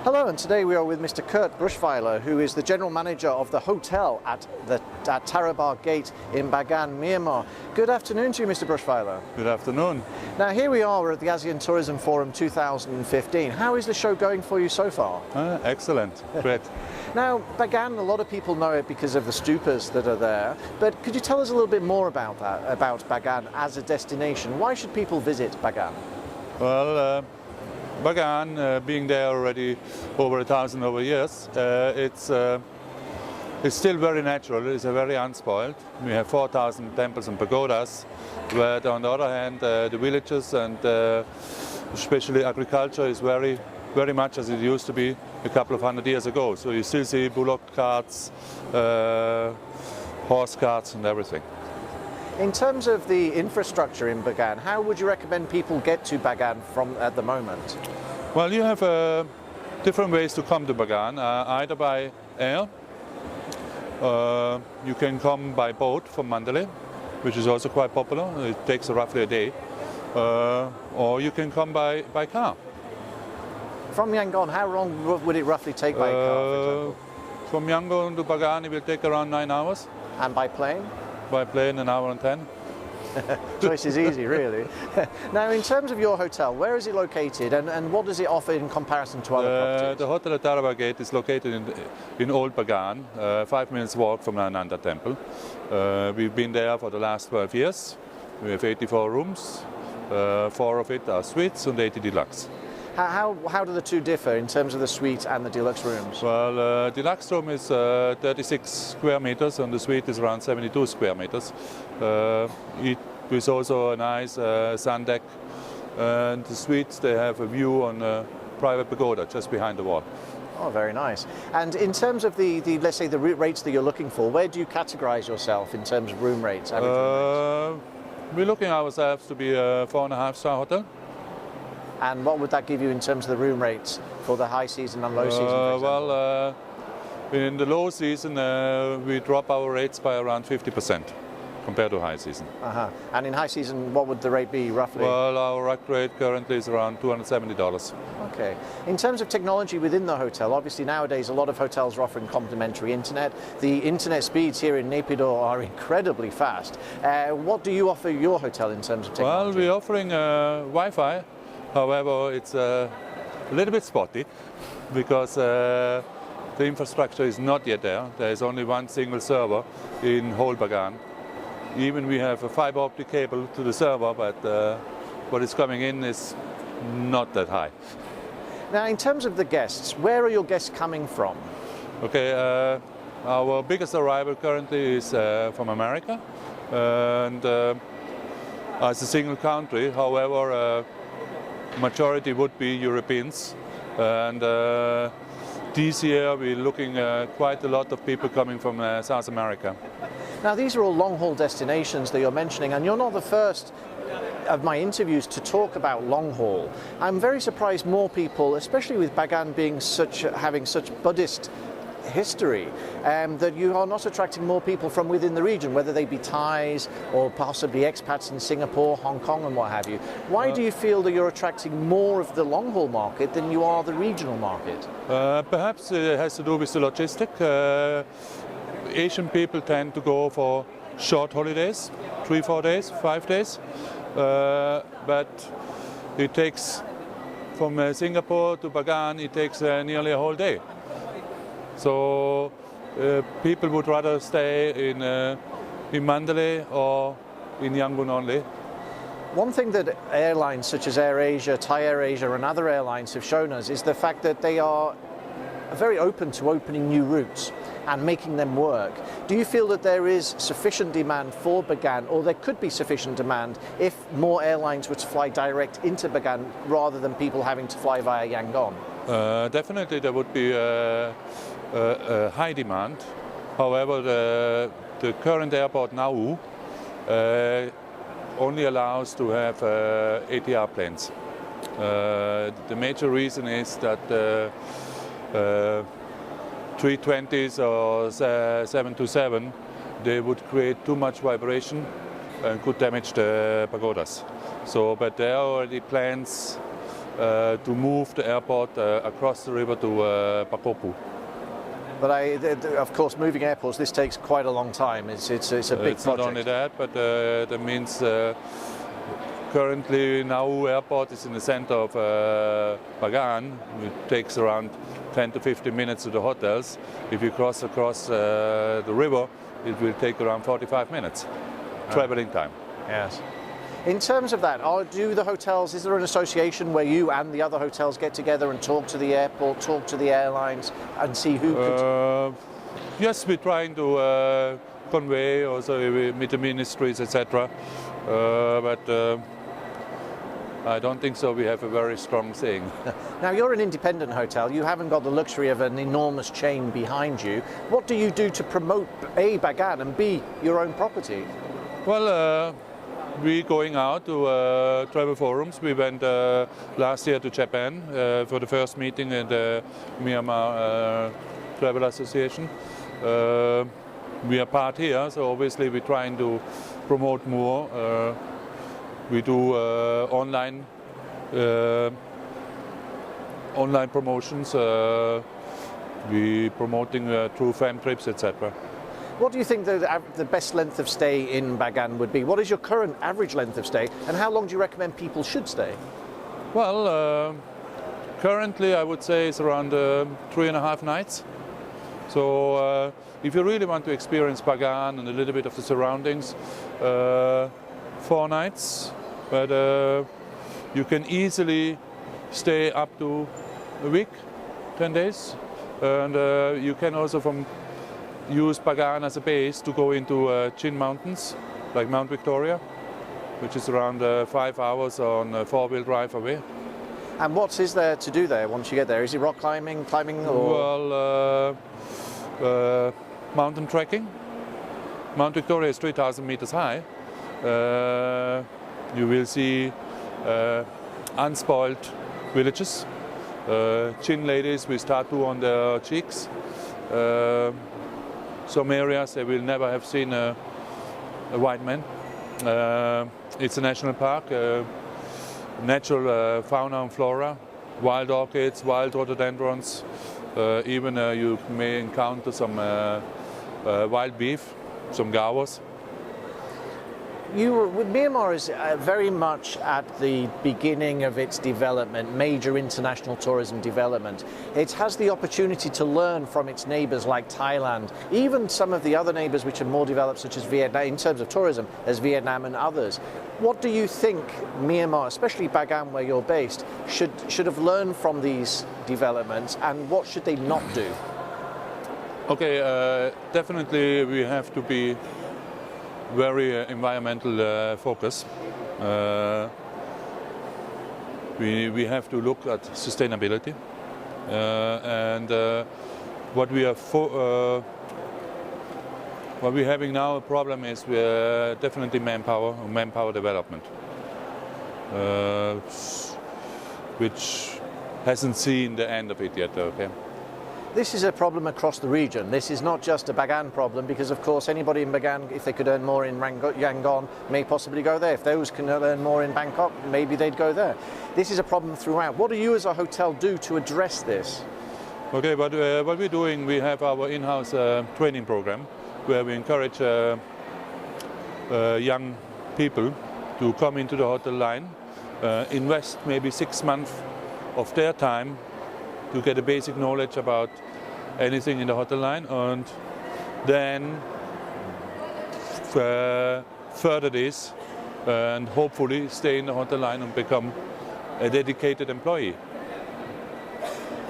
Hello, and today we are with Mr. Kurt Brushweiler, who is the general manager of the hotel at Tharabar Gate in Bagan, Myanmar. Good afternoon to you, Mr. Brushweiler. Good afternoon. Now here we are at the ASEAN Tourism Forum 2015. How is the show going for you so far? Excellent, great. Now, Bagan, a lot of people know it because of the stupas that are there, but could you tell us a little bit more about that, about Bagan as a destination? Why should people visit Bagan? Well, Bagan, being there already over 1,000 years, it's still very natural. It's very unspoiled. We have 4,000 temples and pagodas, but on the other hand, the villages and especially agriculture is very much as it used to be a couple of hundred years ago. So you still see bullock carts, horse carts and everything. In terms of the infrastructure in Bagan, how would you recommend people get to Bagan from at the moment? Well, you have different ways to come to Bagan, either by air. You can come by boat from Mandalay, which is also quite popular. It takes roughly a day. Or you can come by car. From Yangon, how long would it roughly take by car, for example? From Yangon to Bagan, it will take around 9 hours. And by plane? By plane, 1 hour and 10. Choice is easy, really. Now, in terms of your hotel, where is it located and what does it offer in comparison to other properties? The hotel at Tharabar Gate is located in Old Bagan, 5 minutes walk from Ananda Temple. We've been there for the last 12 years. We have 84 rooms, 4 of it are suites and 80 deluxe. How do the two differ in terms of the suite and the deluxe rooms? Well, deluxe room is 36 square meters and the suite is around 72 square meters. It is also a nice sun deck, and the suites, they have a view on a private pagoda just behind the wall. Oh, very nice. And in terms of the let's say the rates that you're looking for, where do you categorize yourself in terms of room rates? We're looking ourselves to be a 4.5-star hotel. And what would that give you in terms of the room rates for the high season and low season, for example? Well, in the low season, we drop our rates by around 50% compared to high season. And in high season, what would the rate be, roughly? Well, our rack rate currently is around $270. Okay. In terms of technology within the hotel, obviously nowadays a lot of hotels are offering complimentary internet. The internet speeds here in Naypyidaw are incredibly fast. What do you offer your hotel in terms of technology? Well, we're offering Wi-Fi. However, it's a little bit spotty because the infrastructure is not yet there. There is only one single server in whole Bagan. Even we have a fiber optic cable to the server, but what is coming in is not that high. Now, in terms of the guests, where are your guests coming from? Okay, our biggest arrival currently is from America, and as a single country. However, majority would be Europeans, and this year we're looking at quite a lot of people coming from South America. Now, these are all long-haul destinations that you're mentioning, and you're not the first of my interviews to talk about long-haul. I'm very surprised more people, especially with Bagan being having such Buddhist history, that you are not attracting more people from within the region, whether they be Thais or possibly expats in Singapore, Hong Kong and what have you. Why do you feel that you're attracting more of the long-haul market than you are the regional market? Perhaps it has to do with the logistic. Asian people tend to go for short holidays, 3-4 days, 5 days, but it takes from Singapore to Bagan, it takes nearly a whole day. So people would rather stay in Mandalay or in Yangon only. One thing that airlines such as AirAsia, Thai AirAsia and other airlines have shown us is the fact that they are very open to opening new routes and making them work. Do you feel that there is sufficient demand for Bagan, or there could be sufficient demand if more airlines were to fly direct into Bagan rather than people having to fly via Yangon? Definitely there would be a high demand. However, the current airport Nauru only allows to have ATR planes. The major reason is that 320s or 727, they would create too much vibration and could damage the pagodas. So, but there are already plans to move the airport across the river to Pakopu. But of course, moving airports, this takes quite a long time. It's a big project. It's not only that, but that means currently Nauru Airport is in the center of Bagan. It takes around 10 to 15 minutes to the hotels. If you cross across the river, it will take around 45 minutes traveling time. Yes. In terms of that, do the hotels, is there an association where you and the other hotels get together and talk to the airport, talk to the airlines and see who could... Yes, we're trying to convey also with the ministries, etc. But I don't think so. We have a very strong saying. Now, you're an independent hotel. You haven't got the luxury of an enormous chain behind you. What do you do to promote A, Bagan, and B, your own property? Well, we're going out to travel forums. We went last year to Japan for the first meeting at the Myanmar Travel Association. We are part here, so obviously we're trying to promote more. We do online promotions. We're promoting through fam trips, etc. What do you think the best length of stay in Bagan would be? What is your current average length of stay, and how long do you recommend people should stay? Well, currently I would say it's around 3.5 nights. So if you really want to experience Bagan and a little bit of the surroundings, 4 nights. But you can easily stay up to a week, 10 days. And you can also use Bagan as a base to go into Chin Mountains, like Mount Victoria, which is around 5 hours on a 4-wheel drive away. And what is there to do there once you get there? Is it rock climbing, or? Well, mountain trekking. Mount Victoria is 3,000 meters high. You will see unspoiled villages, Chin ladies with tattoo on their cheeks. Some areas they will never have seen a white man. It's a national park, natural fauna and flora, wild orchids, wild rhododendrons. Even you may encounter some wild beef, some gawas. Myanmar is very much at the beginning of its development, major international tourism development. It has the opportunity to learn from its neighbours like Thailand, even some of the other neighbours which are more developed, such as Vietnam, in terms of tourism, as Vietnam and others. What do you think Myanmar, especially Bagan where you're based, should have learned from these developments, and what should they not do? Okay, definitely we have to be very environmental focus. We have to look at sustainability, and what we're having now a problem is definitely manpower development, which hasn't seen the end of it yet. Okay. This is a problem across the region. This is not just a Bagan problem, because of course anybody in Bagan, if they could earn more in Yangon, may possibly go there. If those can earn more in Bangkok, maybe they'd go there. This is a problem throughout. What do you as a hotel do to address this? Okay, but what we're doing, we have our in-house training program where we encourage young people to come into the hotel line, invest maybe 6 months of their time to get a basic knowledge about anything in the hotel line, and then further this and hopefully stay in the hotel line and become a dedicated employee.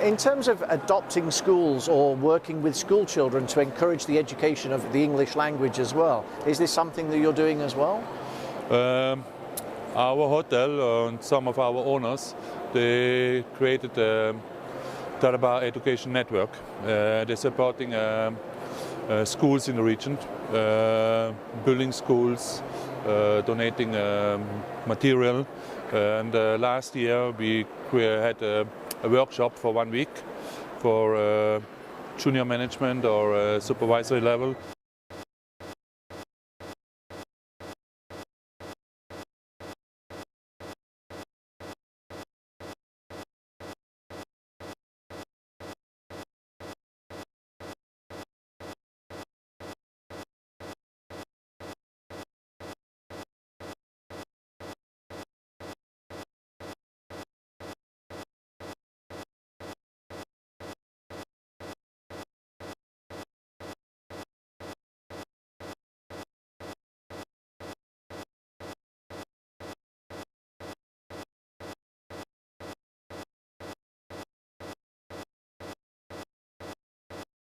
In terms of adopting schools or working with school children to encourage the education of the English language as well, is this something that you're doing as well? Our hotel and some of our owners, they created a Tharabar education network. They're supporting schools in the region, building schools, donating material. And last year we had a workshop for 1 week for junior management or supervisory level.